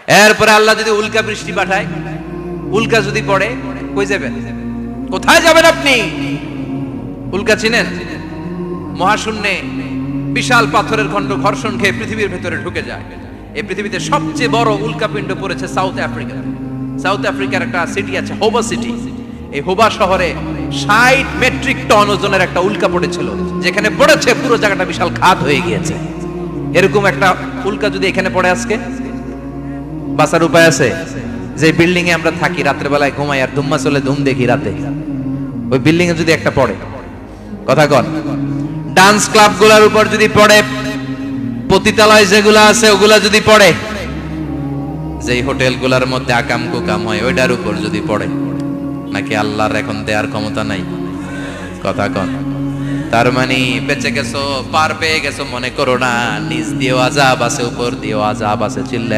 এরপরে আল্লাহ যদি উল্কা বৃষ্টি পাঠায়, উল্কা যদি পড়ে, কই যাবেন? কোথায় যাবেন আপনি? উল্কা চিনেন? মহাশূন্যে বিশাল পাথরের খণ্ড ঘর্ষণ খেয়ে পৃথিবীর ভেতরে ঢুকে যায়। এই পৃথিবীতে সবচেয়ে বড় উল্কাপিণ্ড পড়েছে সাউথ আফ্রিকা। সাউথ আফ্রিকার একটা সিটি আছে, হোবা সিটি। এই হোবা শহরে 60 মেট্রিক টন ওজনের একটা উল্কা পড়েছিল, যেখানে পড়েছে পুরো জায়গাটা বিশাল খাদ হয়ে গিয়েছে। এরকম একটা উল্কা যদি এখানে পড়ে আজকে, বাঁচার উপায় আছে? যে বিল্ডিং এ আমরা থাকি, রাত্রে বেলায় ঘুমাই আর ধুম্মা চলে ধুম দেখি রাতে, ওই বিল্ডিং এ যদি একটা পড়ে, কথা কন, ডান্স ক্লাব গুলার উপর যদি পড়ে, পতিতালয় যেগুলা আছে ওগুলা যদি পড়ে, যেই হোটেল গুলার মধ্যে আকাম কুকাম হয় ওইটার উপর যদি পড়ে, নাকি আল্লাহর এখন দেয়ার ক্ষমতা নাই? কথা কন। তার মানে বেঁচে গেছো, পার পেয়ে গেছো মনে করো না, নিচ দিয়েও আযাব আছে, উপর দিয়েও আযাব আছে। চিল্লায়